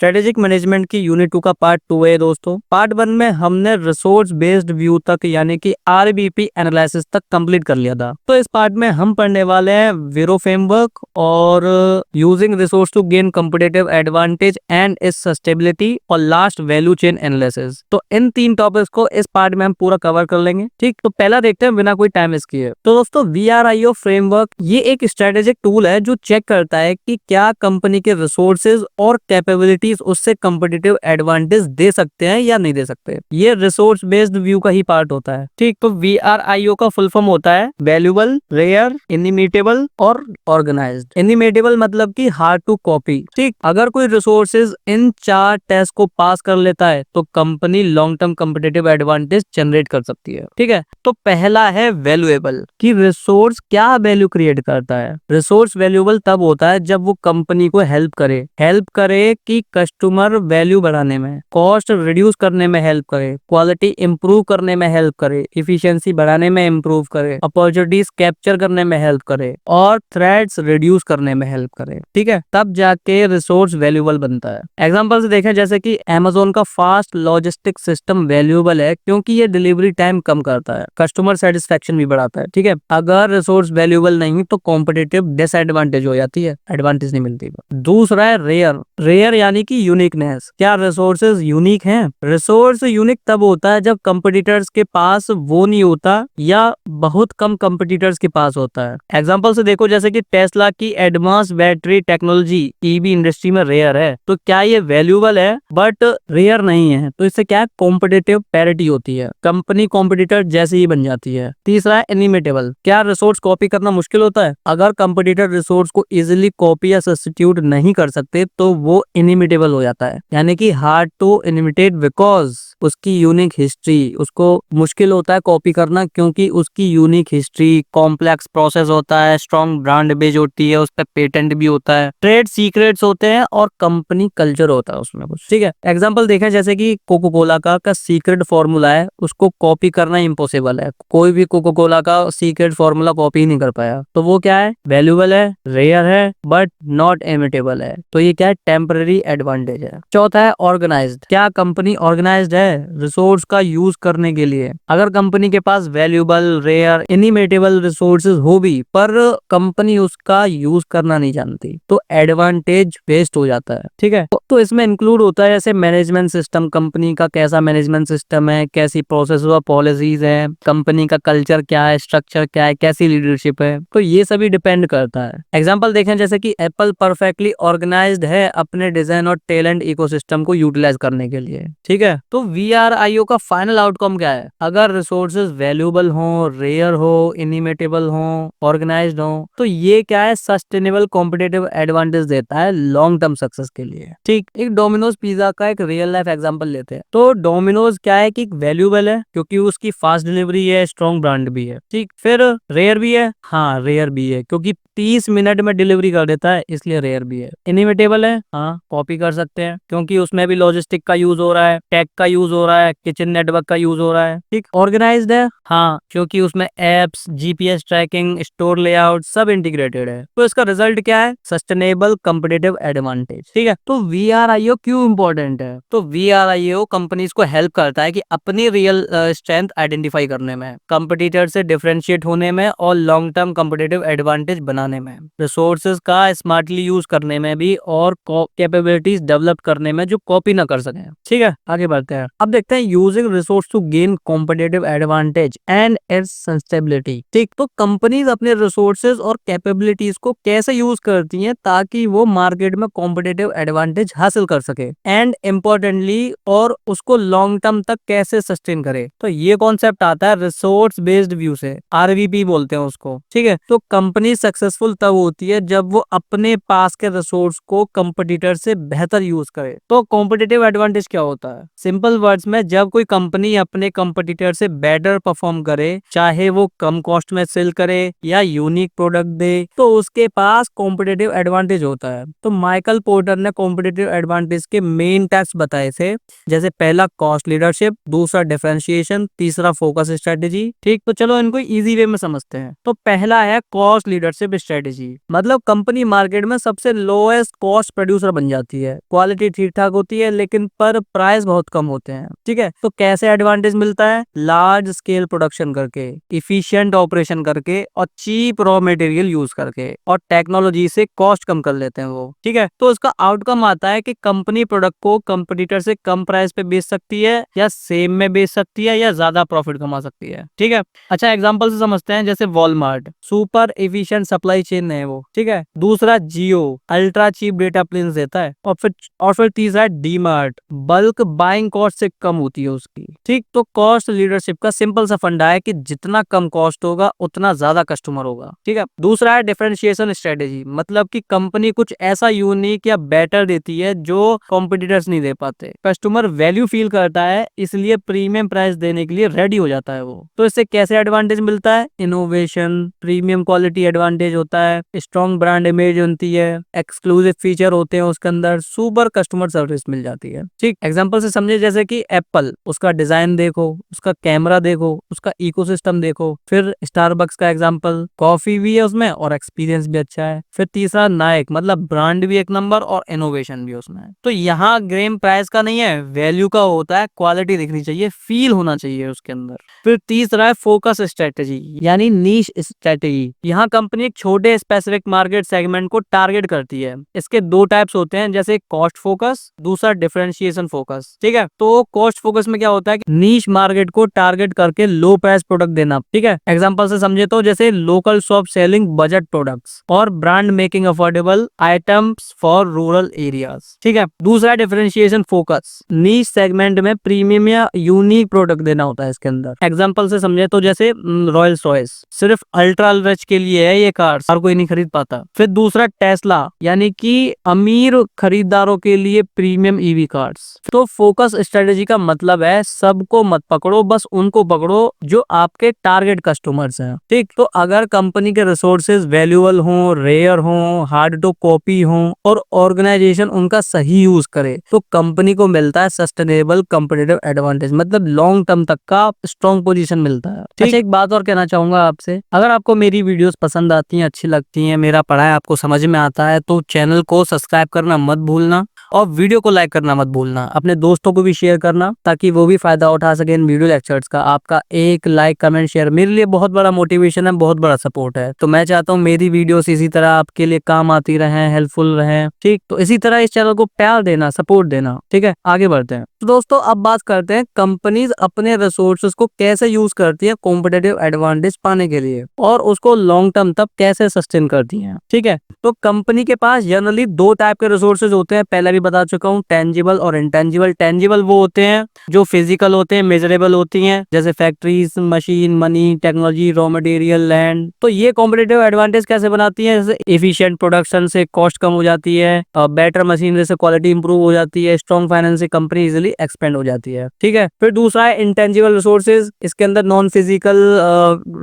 Strategic management की unit 2 का part 2 है दोस्तों। पार्ट 1 में हमने रिसोर्स बेस्ड व्यू तक यानी कि आरबीपी एनालिसिस तक कंप्लीट कर लिया था। तो इस पार्ट में हम पढ़ने वाले हैं वीरो फ्रेमवर्क और using resource to gain competitive advantage and its sustainability और लास्ट वैल्यू चेन एनालिसिस। तो इन 3 टॉपिक्स को इस पार्ट में हम पूरा कवर कर लेंगे। ठीक, तो पहला देखते हैं बिना कोई टाइम वेस्ट किए। तो दोस्तों VRIO फ्रेमवर्क ये एक स्ट्रेटेजिक टूल है जो चेक करता है कि क्या कंपनी के रिसोर्सेज और कैपेबिलिटीज उससे कॉम्पिटिटिव एडवांटेज दे सकते हैं या नहीं दे सकते। ये रिसोर्स बेस्ड व्यू का ही पार्ट होता है। ठीक, तो VRIO का फुल फॉर्म होता है वैल्यूएबल, रेयर, इनिमिटेबल और ऑर्गेनाइज्ड। इनिमिटेबल मतलब कि हार्ड टू कॉपी। ठीक, अगर कोई रिसोर्सेज इन 4 टेस्ट को पास कर लेता है तो company long term competitive advantage generate कर सकती है। ठीक है, तो पहला है वैल्यूएबल कि रिसोर्स क्या वैल्यू क्रिएट करता है। रिसोर्स वैल्यूएबल तब होता है जब वो कंपनी को हेल्प करे कि कस्टमर वैल्यू बढ़ाने में, कॉस्ट रिड्यूस करने में हेल्प करे, क्वालिटी इंप्रूव करने में हेल्प करे, इफिशिएंसी बढ़ाने में इंप्रूव करे, अपॉर्चुनिटीज कैप्चर करने में हेल्प करे और थ्रेट्स रिड्यूस करने में हेल्प करे। ठीक है, तब जाके रिसोर्स वैल्यूएबल बनता है। एग्जांपल से देखें जैसे कि Amazon का फास्ट लॉजिस्टिक सिस्टम वैल्यूएबल है क्योंकि ये डिलीवरी टाइम कम करता है, कस्टमर सेटिस्फेक्शन भी बढ़ाता है। ठीक है, अगर रिसोर्स वैल्यूएबल नहीं तो कॉम्पिटिटिव डिसएडवांटेज हो जाती है, एडवांटेज नहीं मिलती। दूसरा है रेयर यानी कि यूनिकनेस। क्या रिसोर्सेज यूनिक हैं? रिसोर्स यूनिक तब होता है जब कंपटीटर्स के पास वो नहीं होता या बहुत कम कंपटीटर्स के पास होता है। एग्जांपल से देखो जैसे कि टेस्ला की advance battery technology EV industry में रेयर है, तो क्या ये वैल्यूएबल है बट रेयर नहीं है, तो इससे क्या है, कॉम्पिटिटिव पैरिटी होती है, कंपनी कॉम्पिटिटर जैसे ही बन जाती है। तीसरा है इनिमिटेबल। क्या रिसोर्स कॉपी करना मुश्किल होता है? अगर कंपटीटर रिसोर्स को इजिली कॉपी या सब्स्टिट्यूट नहीं कर सकते तो वो इनिमिटेबल हो जाता है, यानी कि हार्ड टू इमिटेट बिकॉज उसकी यूनिक हिस्ट्री, उसको मुश्किल होता है कॉपी करना क्योंकि उसकी यूनिक हिस्ट्री, कॉम्प्लेक्स प्रोसेस होता है, स्ट्रॉन्ग ब्रांड बेस होती है, उस पर पेटेंट भी होता है, ट्रेड सीक्रेट्स होते हैं और कंपनी कल्चर होता है उसमें कुछ। ठीक है, एग्जांपल देखें जैसे कि कोको कोला का सीक्रेट फॉर्मूला है, उसको कॉपी करना इम्पॉसिबल है। कोई भी कोको कोला का सीक्रेट फॉर्मूला कॉपी नहीं कर पाया, तो वो क्या है, वैल्यूएबल है, रेयर है बट नॉट इमिटेबल है, तो ये क्या है, टेम्पररी एडवांटेज है। चौथा है ऑर्गेनाइज्ड। क्या कंपनी ऑर्गेनाइज्ड है रिसोर्स का यूज करने के लिए? अगर कंपनी के पास वैल्यूएबल, रेयर, इनिमिटेबल रिसोर्सेज हो भी पर कंपनी उसका यूज करना नहीं जानती तो एडवांटेज वेस्ट हो जाता है। ठीक है, तो इसमें इंक्लूड होता है जैसे मैनेजमेंट सिस्टम, कंपनी का कैसा मैनेजमेंट सिस्टम है, कैसी प्रोसेस और पॉलिसीज है, कंपनी का कल्चर क्या है, स्ट्रक्चर क्या है, कैसी लीडरशिप है, तो ये सभी डिपेंड करता है। एग्जांपल देखें जैसे कि एप्पल परफेक्टली ऑर्गेनाइज्ड है अपने डिजाइन और टैलेंट इकोसिस्टम को यूटिलाइज करने के लिए। ठीक है, तो VRIO का फाइनल आउटकम क्या है? अगर रिसोर्सेज वैल्यूएबल हो, रेयर हो, इनिमिटेबल हो, ऑर्गेनाइज्ड हो, तो ये क्या है, सस्टेनेबल कॉम्पिटिटिव एडवांटेज देता है लॉन्ग टर्म सक्सेस के लिए। ठीक, एक डोमिनोज पिज्जा का एक रियल लाइफ एग्जांपल लेते हैं। तो डोमिनोज क्या है कि वैल्यूएबल है क्योंकि उसकी फास्ट डिलीवरी है, स्ट्रॉन्ग ब्रांड भी है। ठीक, फिर रेयर भी है, हाँ रेयर भी है क्योंकि 30 मिनट में डिलीवरी कर देता है इसलिए रेयर भी है। इनिमिटेबल है, हाँ कॉपी कर सकते हैं क्योंकि उसमें भी लॉजिस्टिक का यूज हो रहा है, टेक का यूज हो रहा है, किचन नेटवर्क का यूज हो रहा है। ठीक, ऑर्गेनाइज्ड है, हाँ क्योंकि उसमें apps, GPS tracking, store layout सब इंटीग्रेटेड है, तो इसका रिजल्ट क्या है, सस्टेनेबल कॉम्पिटिटिव एडवांटेज। ठीक है, तो VRIO क्यों इंपॉर्टेंट है? तो VRIO कंपनीज को हेल्प करता है कि अपनी रियल स्ट्रेंथ आइडेंटिफाई करने में, कंपटीटर से डिफरेंशिएट होने में और लॉन्ग टर्म कॉम्पिटिटिव एडवांटेज बनाने में, रिसोर्सेज का स्मार्टली यूज करने में भी और कैपेबिलिटीज डेवलप करने में जो कॉपी ना कर सके। ठीक है, आगे बढ़ते हैं। अब देखते हैं using resource to gain competitive advantage and its sustainability. ठीक, तो कंपनीज अपने रिसोर्सेज और कैपेबिलिटीज को कैसे यूज करती हैं ताकि वो मार्केट में कॉम्पिटिटिव एडवांटेज हासिल कर सके एंड इम्पोर्टेंटली और उसको लॉन्ग टर्म तक कैसे सस्टेन करे। तो ये कॉन्सेप्ट आता है रिसोर्स बेस्ड व्यू से, RVP बोलते हैं उसको। ठीक है, तो कंपनी सक्सेसफुल तब होती है जब वो अपने पास के रिसोर्स को कंपटीटर से बेहतर यूज करे। तो कॉम्पिटिटिव एडवांटेज क्या होता है? सिंपल वर्ड्स में जब कोई कंपनी अपने कंपटीटर से बेटर परफॉर्म करे, चाहे वो कम कॉस्ट में सेल करे या यूनिक प्रोडक्ट दे, तो उसके पास कॉम्पिटिटिव एडवांटेज होता है। तो माइकल पोर्टर ने कॉम्पिटिटिव एडवांटेज के मेन टाइप्स बताए थे, जैसे पहला कॉस्ट लीडरशिप, दूसरा डिफरेंशिएशन, तीसरा फोकस स्ट्रेटेजी। ठीक, तो चलो इनको इजी वे में समझते हैं। तो पहला है कॉस्ट लीडरशिप स्ट्रेटेजी, मतलब कंपनी मार्केट में सबसे लोएस्ट कॉस्ट प्रोड्यूसर बन जाती है। क्वालिटी ठीक ठाक होती है लेकिन पर प्राइस बहुत कम होते हैं। ठीक है, तो कैसे एडवांटेज मिलता है? लार्ज स्केल प्रोडक्शन करके, इफिशिएंट ऑपरेशन करके और चीप रॉ मटेरियल यूज करके और टेक्नोलॉजी से कॉस्ट कम कर लेते हैं वो। ठीक है, तो इसका आउटकम आता है कि कंपनी प्रोडक्ट को कंपटीटर से कम प्राइस पे बेच सकती है या सेम में बेच सकती है या ज्यादा प्रॉफिट कमा सकती है। ठीक है, अच्छा एग्जांपल से समझते हैं, जैसे Walmart super efficient supply chain है वो। ठीक है, दूसरा जियो अल्ट्रा चीप डेटा प्लेन्स देता है और फिर तीसरा D mart bulk buying cost से कम होती है उसकी। ठीक, तो कॉस्ट लीडरशिप का सिंपल सा फंडा है कि जितना कम कॉस्ट होगा उतना ज्यादा कस्टमर होगा। ठीक है, दूसरा है डिफरेंशिएशन स्ट्रेटेजी, मतलब कि कंपनी कुछ ऐसा यूनिक या बेटर देती है जो कॉम्पिटिटर्स नहीं दे पाते। कस्टमर वैल्यू फील करता है, इसलिए प्रीमियम प्राइस देने के लिए रेडी हो जाता है वो। तो इससे कैसे एडवांटेज मिलता है? इनोवेशन, प्रीमियम क्वालिटी एडवांटेज होता है, स्ट्रॉन्ग ब्रांड इमेज होती है, एक्सक्लूसिव फीचर होते हैं उसके अंदर, सुपर कस्टमर सर्विस मिल जाती है। ठीक, एग्जांपल से समझे, जैसे कि एप्पल, उसका डिजाइन देखो, उसका कैमरा देखो, उसका इकोसिस्टम देखो। फिर स्टारबक्स का एग्जांपल, कॉफी भी है उसमें और एक्सपीरियंस भी अच्छा है। फिर तीसरा नाइक, मतलब ब्रांड भी एक नंबर और इनोवेशन भी उसमें है। तो यहाँ गेम प्राइस का नहीं है, वैल्यू का होता है। क्वालिटी दिखनी चाहिए, फील होना चाहिए उसके अंदर। फिर तीसरा है फोकस स्ट्रेटेजी, यानी नीश स्ट्रेटेजी। यहाँ कंपनी एक छोटे स्पेसिफिक मार्केट सेगमेंट को टारगेट करती है। इसके दो टाइप्स होते हैं, जैसे कॉस्ट फोकस, दूसरा डिफरेंशिएशन फोकस। ठीक है, तो कॉस्ट फोकस में क्या होता है कि नीश मार्केट को टारगेट करके लो प्राइस प्रोडक्ट देना। ठीक है, एग्जांपल से समझे तो जैसे local shop selling budget products और brand making affordable items for rural areas. ठीक है, दूसरा डिफरेंशिएशन फोकस, नीश सेगमेंट में प्रीमियम या यूनिक प्रोडक्ट देना होता है इसके अंदर। एग्जांपल से समझे तो जैसे रॉयल्स रॉयस सिर्फ अल्ट्रा रिच के लिए है, ये कार हर कोई नहीं खरीद पाता। फिर दूसरा टेस्ला, यानी कि अमीर खरीदारों के लिए प्रीमियम ईवी कार्स। तो फोकस स्ट्रेटेजी का मतलब है सबको मत पकड़ो, बस उनको पकड़ो जो आपके टारगेट कस्टमर्स हैं। ठीक, तो अगर कंपनी के रिसोर्सेज वैल्यूएबल हों, रेयर हों, हार्ड टू कॉपी हों और ऑर्गेनाइजेशन उनका सही यूज करे, तो कंपनी को मिलता है सस्टेनेबल कॉम्पिटिटिव एडवांटेज, मतलब लॉन्ग टर्म तक का स्ट्रॉन्ग पोजीशन मिलता है। अच्छा, एक बात और कहना चाहूंगा आपसे, अगर आपको मेरी वीडियोस पसंद आती हैं, अच्छी लगती हैं, मेरा पढ़ाई आपको समझ में आता है, तो चैनल को सब्सक्राइब करना मत भूलना और वीडियो को लाइक करना मत भूलना। अपने दोस्तों को भी शेयर करना ताकि वो भी फायदा उठा सके इन वीडियो लेक्चर्स का। आपका एक लाइक, कमेंट, शेयर मेरे लिए बहुत बड़ा मोटिवेशन है, बहुत बड़ा सपोर्ट है। तो मैं चाहता हूँ मेरी वीडियोस इसी तरह आपके लिए काम आती रहे, हेल्पफुल रहे। ठीक, तो इसी तरह इस चैनल को प्यार देना, सपोर्ट देना। ठीक है, आगे बढ़ते हैं। तो दोस्तों अब बात करते हैं कंपनीज अपने रिसोर्सेज को कैसे यूज करती है कॉम्पिटिटिव एडवांटेज पाने के लिए और उसको लॉन्ग टर्म तक कैसे सस्टेन करती हैं। ठीक है, तो कंपनी के पास जनरली दो टाइप के रिसोर्सेज होते हैं, पहले भी बता चुका हूँ, टेंजिबल और इंटेंजिबल। टेंजिबल वो होते हैं जो फिजिकल होते हैं, मेजरेबल होती हैं, जैसे factories, machine, money, technology, raw material, land. तो ये कॉम्पिटिटिव एडवांटेज कैसे बनाती है? जैसे एफिशिएंट प्रोडक्शन से कॉस्ट कम हो जाती है, बेटर मशीनरी से क्वालिटी इंप्रूव हो जाती है, स्ट्रॉन्ग फाइनेंस से कंपनी इजिली एक्सपेंड हो जाती है। ठीक है, फिर दूसरा है इंटेंजिबल रिसोर्सेज। इसके अंदर नॉन फिजिकल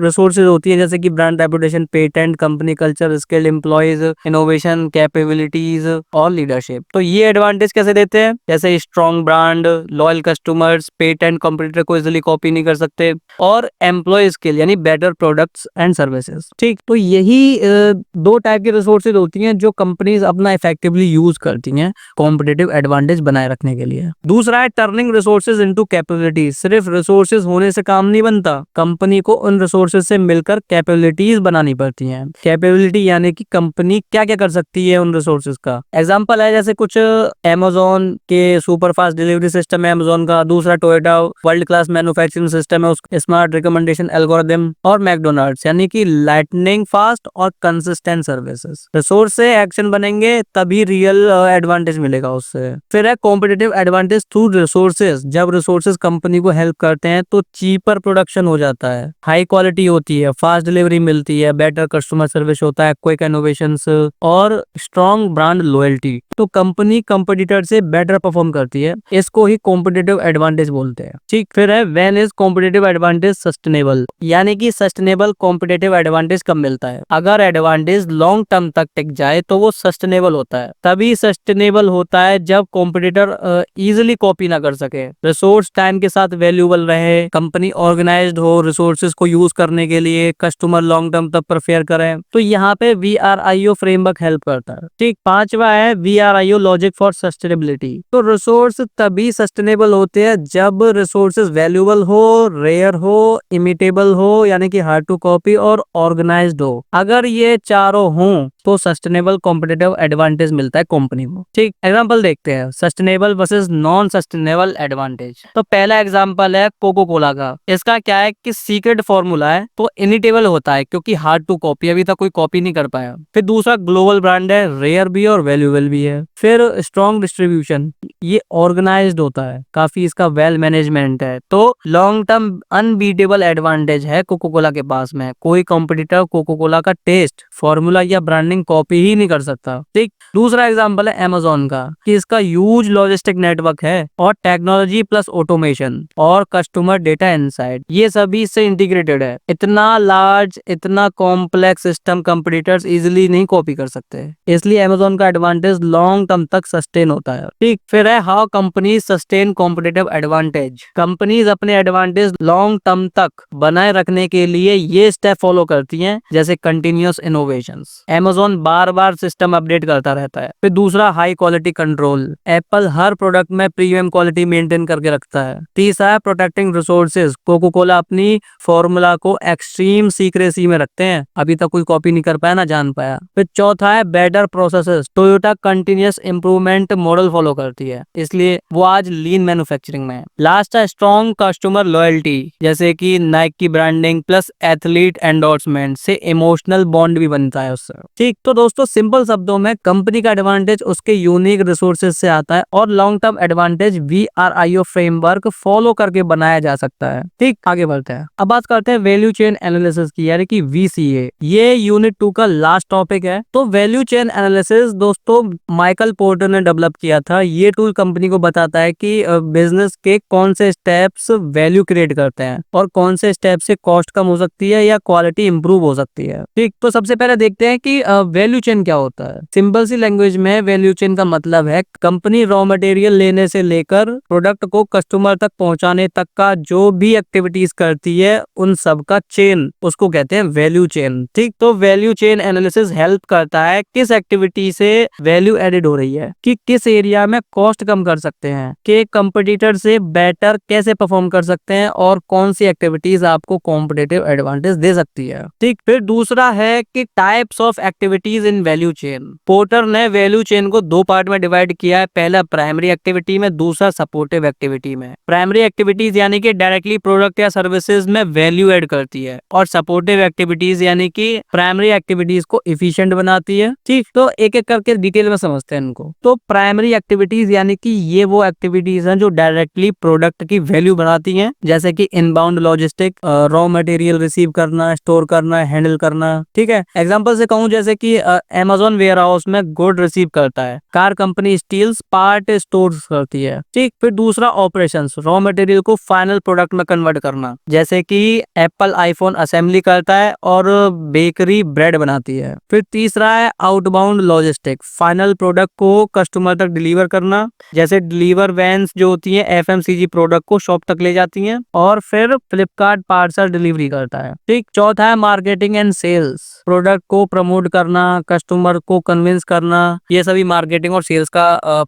रिसोर्सेज होती है, जैसे कि brand reputation, patent, company culture, skilled employees, innovation, capabilities और लीडरशिप। तो ये एडवांटेज कैसे देते हैं? जैसे strong brand, loyal customers, patent competitor को इजिली कॉपी नहीं कर सकते और एम्प्लॉय स्किल यानी बेटर प्रोडक्ट्स एंड सर्विसेज। ठीक, तो यही दो टाइप की रिसोर्सेज होती हैं जो कंपनीज अपना इफेक्टिवली यूज करती हैं कॉम्पिटिटिव एडवांटेज बनाए रखने के लिए। दूसरा है टर्निंग रिसोर्सेज इनटू कैपेबिलिटीज। सिर्फ रिसोर्सेज होने से काम नहीं बनता, कंपनी को उन रिसोर्सेज से मिलकर कैपेबिलिटीज बनानी पड़ती हैं। कैपेबिलिटी यानी कि कंपनी क्या क्या कर सकती है उन रिसोर्सेज का। एग्जांपल है जैसे कुछ अमेज़न के सुपर फास्ट डिलीवरी सिस्टम है अमेज़न का, दूसरा Toyota world class manufacturing system है, उसका स्मार्ट रिकमेंडेशन एल्गोरिथम, और मैकडोनल्ड्स यानी कि लाइटनिंग फास्ट और कंसिस्टेंट सर्विसेज। रिसोर्स से एक्शन बनेंगे तभी रियल एडवांटेज मिलेगा उससे। फिर है कॉम्पिटिटिव एडवांटेज थ्रू रिसोर्सेज। जब रिसोर्सेज कंपनी को हेल्प करते हैं तो चीपर प्रोडक्शन हो जाता है, हाई क्वालिटी होती है, फास्ट डिलीवरी मिलती है, बेटर कस्टमर सर्विस होता है, क्विक इनोवेशंस और स्ट्रॉन्ग ब्रांड लॉयल्टी। तो कंपनी कंपटीटर से बेटर परफॉर्म करती है, इसको ही कॉम्पिटिटिव एडवांटेज बोलते हैं। ठीक, फिर है when is competitive advantage sustainable, यानी कि सस्टेनेबल कॉम्पिटिटिव एडवांटेज कब मिलता है? अगर एडवांटेज लॉन्ग टर्म तक टिक जाए तो वो सस्टेनेबल होता है। तभी सस्टेनेबल होता है जब कॉम्पिटिटर इजिली कॉपी ना कर सके, रिसोर्स टाइम के साथ वैल्यूएबल रहे, कंपनी ऑर्गेनाइज्ड हो रिसोर्सेज को यूज करने के लिए, कस्टमर लॉन्ग टर्म तक प्रेफर करें। तो यहाँ पे VRIO फ्रेमवर्क हेल्प करता है। ठीक, पांचवा है VRIO लॉजिक फॉर सस्टेनेबिलिटी। तो रिसोर्स तभी सस्टेनेबल होते हैं जब रिसोर्सेज वैल्यूएबल हो, रेयर हो, इमिटेबल हो यानी कि हार्ड टू कॉपी, और ऑर्गेनाइज्ड हो। अगर ये चारों हों तो सस्टेनेबल कॉम्पिटिटिव एडवांटेज मिलता है कंपनी को। ठीक, एग्जांपल देखते हैं sustainable versus non sustainable advantage. तो पहला एग्जांपल है कोको कोला का। इसका क्या है कि सीक्रेट फॉर्मूला है तो इनिटेबल होता है क्योंकि हार्ड टू कॉपी, अभी तक कोई कॉपी नहीं कर पाया। फिर दूसरा ग्लोबल ब्रांड है, रेयर भी और वैल्यूएबल भी है। फिर स्ट्रॉन्ग डिस्ट्रीब्यूशन, ये ऑर्गेनाइज्ड होता है, काफी इसका वेल मैनेजमेंट है। तो लॉन्ग टर्म अनबीटेबल एडवांटेज है कोको कोला के पास में। कोई कॉम्पिटिटर कोको कोला का टेस्ट, फॉर्मूला या ब्रांडिंग कॉपी ही नहीं कर सकता। ठीक, दूसरा एग्जांपल है अमेज़न का कि इसका ह्यूज लॉजिस्टिक नेटवर्क है और टेक्नोलॉजी प्लस ऑटोमेशन और कस्टमर डेटा इनसाइट, ये सभी इससे इंटीग्रेटेड है। इतना लार्ज, इतना कॉम्प्लेक्स सिस्टम कंपटीटर्स इजिली नहीं कॉपी कर सकते, इसलिए अमेज़न का एडवांटेज लॉन्ग टर्म तक सस्टेन होता है। ठीक, फिर है how companies sustain competitive advantage. Companies अपने एडवांटेज लॉन्ग टर्म तक बनाए रखने के लिए ये स्टेप फॉलो करती हैं, जैसे कंटिन्यूअस इनोवेशंस। अमेज़न बार बार सिस्टम अपडेट करता रहता है। फिर दूसरा हाई क्वालिटी कंट्रोल, एप्पल हर प्रोडक्ट में प्रीमियम क्वालिटी मेंटेन करके रखता है। तीसरा है प्रोटेक्टिंग रिसोर्सेज, कोको कोला अपनी फॉर्मूला को एक्सट्रीम सीक्रेसी में रखते हैं, अभी तक कोई कॉपी नहीं कर पाया ना जान पाया। फिर चौथा है better processes, Toyota continuous improvement model follow करती है, इसलिए वो आज लीन मैन्युफैक्चरिंग में है। लास्ट है स्ट्रॉन्ग कस्टमर लॉयल्टी, जैसे कि नाइक की ब्रांडिंग प्लस एथलीट एंडोर्समेंट से इमोशनल बॉन्ड भी बनता है उससे। ठीक, तो दोस्तों सिंपल शब्दों में कंपनी का एडवांटेज उसके यूनिक रिसोर्सेज से आता है और long term advantage VRIO framework follow करके बनाया जा सकता है। ठीक, आगे बढ़ते हैं। अब बात करते हैं वैल्यू चेन एनालिसिस की, यानी कि VCA। ये यूनिट 2 का लास्ट टॉपिक है। तो वैल्यू चेन एनालिसिस दोस्तों माइकल पोर्टर ने डेवलप किया था। ये टूल कंपनी को बताता है कि बिजनेस के कौन से स्टेप्स वैल्यू क्रिएट करते हैं और कौन से स्टेप से कॉस्ट कम हो सकती है या क्वालिटी इंप्रूव हो सकती है। ठीक, तो सबसे पहले देखते हैं कि वैल्यू चेन क्या होता है। सिंपल सी लैंग्वेज में वैल्यू चेन का मतलब है कंपनी रॉ मटेरियल लेने से लेकर प्रोडक्ट को कस्टमर तक पहुंचाने तक का जो भी एक्टिविटीज करती है उन सब का चेन, उसको कहते हैं वैल्यू चेन। ठीक, तो वैल्यू चेन एनालिसिस हेल्प करता है किस एक्टिविटी से वैल्यू एडेड हो रही है, कि किस एरिया में कॉस्ट कम कर सकते हैं, कि कंपटीटर से बेटर कैसे परफॉर्म कर सकते हैं और कौन सी एक्टिविटीज आपको कॉम्पिटिटिव एडवांटेज दे सकती है। ठीक, फिर दूसरा है कि types of activities in value chain. Porter ने वैल्यू चेन को दो पार्ट में डिवाइड किया है, पहला प्राइमरी एक्टिविटी में, दूसरा सपोर्टिव एक्टिविटी में। प्राइमरी एक्टिविटीज यानी कि डायरेक्टली प्रोडक्ट या सर्विसेज में वैल्यू ऐड करती है, और सपोर्टिव एक्टिविटीज यानी कि प्राइमरी एक्टिविटीज को इफिशिएंट बनाती है। ठीक, तो एक एक करके डिटेल में समझते हैं इनको। तो प्राइमरी एक्टिविटीज यानी कि ये वो एक्टिविटीज हैं जो डायरेक्टली प्रोडक्ट की वैल्यू बनाती हैं, जैसे कि inbound logistic, raw material receive करना, स्टोर करना, हैंडल करना। ठीक है, एग्जांपल से कहूं जैसे कि अमेज़न वेयरहाउस में गुड रिसीव करता है, car company steels part store करती है। ठीक, फिर दूसरा ऑपरेशंस, रॉ मटेरियल को फाइनल प्रोडक्ट में कन्वर्ट करना, जैसे कि एप्पल आईफोन असेंबली करता है और बेकरी ब्रेड बनाती है। फिर तीसरा है आउटबाउंड लॉजिस्टिक, फाइनल प्रोडक्ट को कस्टमर तक डिलीवर करना, जैसे डिलीवर वैन्स जो होती है FMCG प्रोडक्ट को शॉप तक ले जाती हैं। और फिर फ्लिपकार्ट पार्सल डिलीवरी करता है। ठीक, चौथा है मार्केटिंग एंड सेल्स, प्रोडक्ट को प्रमोट करना, कस्टमर को कन्विंस करना, ये सभी मार्केटिंग और सेल्स का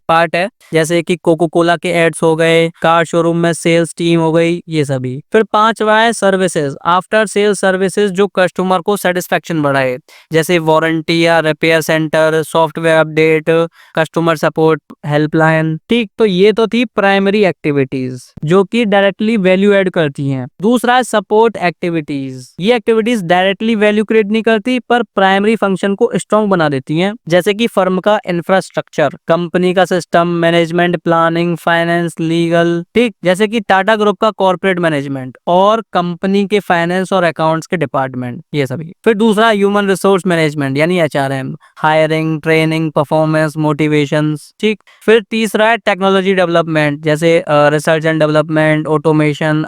पार्ट है, जैसे कि कोको कोला के एड्स हो गए, कार शोरूम में सेल्स टीम हो गई, ये सभी। फिर पांचवा है सर्विसेज, आफ्टर सेल सर्विसेज जो कस्टमर को सेटिस्फेक्शन बढ़ाए, जैसे वारंटी या repair centre, software update, customer support helpline, chain. ठीक, तो ये तो थी प्राइमरी एक्टिविटीज जो कि डायरेक्टली वैल्यू ऐड करती हैं। दूसरा है सपोर्ट एक्टिविटीज। ये एक्टिविटीज डायरेक्टली वैल्यू क्रिएट नहीं करती पर प्राइमरी फंक्शन को स्ट्रॉन्ग बना देती हैं, जैसे कि फर्म का इंफ्रास्ट्रक्चर, कंपनी का system, management, planning, finance, legal. ठीक, जैसे कि टाटा ग्रुप का कॉर्पोरेट मैनेजमेंट और कंपनी के फाइनेंस और अकाउंट्स के डिपार्टमेंट, ये सभी। फिर दूसरा ह्यूमन रिसोर्स मैनेजमेंट यानी HRM, hiring, training, performance, motivations. ठीक, फिर तीसरा है टेक्नोलॉजी डेवलपमेंट, जैसे research and development, automation,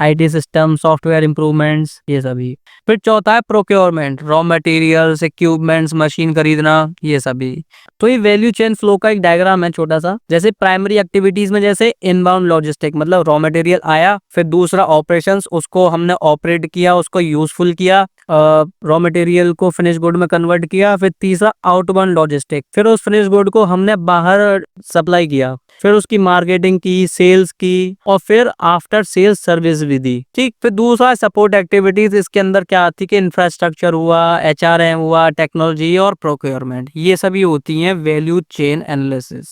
IT system, software improvements, ये सभी। फिर चौथा है procurement, raw materials, equipments, machine खरीदना, ये सभी। तो ये वैल्यू चेन फ्लो का एक डायग्राम है छोटा सा। जैसे प्राइमरी एक्टिविटीज में जैसे इनबाउंड लॉजिस्टिक, मतलब रॉ मटेरियल आया, फिर दूसरा ऑपरेशंस, उसको हमने ऑपरेट किया, उसको यूजफुल किया, रॉ मटेरियल को फिनिश गुड में कन्वर्ट किया। फिर तीसरा आउटबाउंड लॉजिस्टिक, फिर उस फिनिश गुड को हमने बाहर सप्लाई किया, फिर उसकी मार्केटिंग की, सेल्स की, और फिर आफ्टर सेल्स सर्विस भी दी। ठीक, फिर दूसरा सपोर्ट एक्टिविटीज, इसके अंदर क्या आती है कि इंफ्रास्ट्रक्चर हुआ, HRM हुआ, टेक्नोलॉजी और प्रोक्योरमेंट, ये सभी होती हैं वैल्यू चेन एनालिसिस।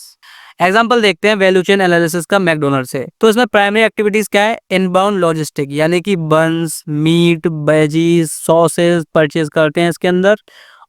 एग्जाम्पल देखते हैं वैल्यू चेन एनालिसिस का मैकडोनल्ड से। तो इसमें प्राइमरी एक्टिविटीज क्या है? इनबाउंड लॉजिस्टिक, यानी कि बंस, मीट, वेजीज, सॉसेज परचेज करते हैं इसके अंदर।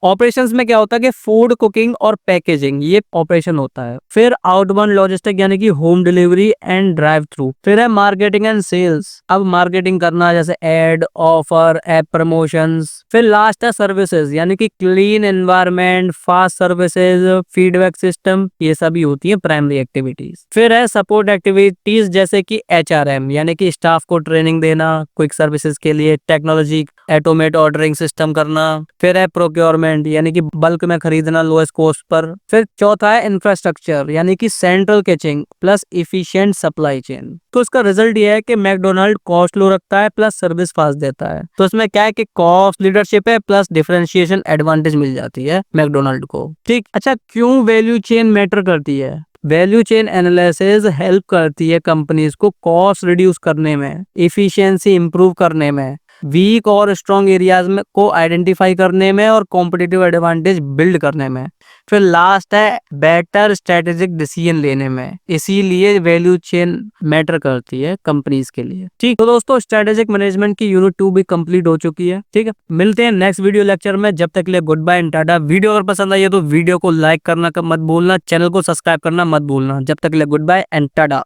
ऑपरेशंस में क्या होता है कि फूड, कुकिंग और पैकेजिंग, ये ऑपरेशन होता है। फिर आउटबाउंड लॉजिस्टिक यानी कि home delivery and drive through. फिर है मार्केटिंग एंड सेल्स, अब मार्केटिंग करना, जैसे एड, ऑफर, ऐप प्रमोशंस। फिर लास्ट है सर्विसेज, यानी कि clean environment, fast services, feedback system, ये सभी होती है प्राइमरी एक्टिविटीज। फिर है सपोर्ट एक्टिविटीज, जैसे कि HRM, यानी कि स्टाफ को ट्रेनिंग देना क्विक सर्विसेज के लिए, टेक्नोलॉजी, ऑटोमेट ऑर्डरिंग सिस्टम करना। फिर है प्रोक्योरमेंट, यानी कि बल्क में खरीदना लोएस्ट कॉस्ट पर। फिर चौथा है इंफ्रास्ट्रक्चर, यानी कि central catching plus efficient supply chain. तो इसका रिजल्ट ये है कि मैकडोनल्ड कॉस्ट लो रखता है प्लस सर्विस फास्ट देता है। तो इसमें क्या है कि कॉस्ट लीडरशिप है प्लस डिफरेंशिएशन एडवांटेज मिल जाती है मैकडोनल्ड को। ठीक, अच्छा क्यों वैल्यू चेन मैटर करती है? वैल्यू चेन एनालिसिस हेल्प करती है कंपनीज को कॉस्ट रिड्यूस करने में, इफिशिएंसी इंप्रूव करने में, वीक और स्ट्रॉन्ग एरियाज में को आइडेंटिफाई करने में, और कॉम्पिटिटिव एडवांटेज बिल्ड करने में। फिर लास्ट है बेटर स्ट्रेटेजिक डिसीजन लेने में। इसीलिए वैल्यू चेन मैटर करती है कंपनीज के लिए। ठीक, तो दोस्तों स्ट्रेटेजिक मैनेजमेंट की यूनिट 2 भी कंप्लीट हो चुकी है। ठीक है, मिलते हैं नेक्स्ट वीडियो लेक्चर में। जब तक के लिए गुड बाय एंड टाटा। वीडियो अगर पसंद आई है तो वीडियो को लाइक करना मत भूलना, चैनल को सब्सक्राइब करना मत भूलना। जब तक के लिए गुड बाय एंड टाटा।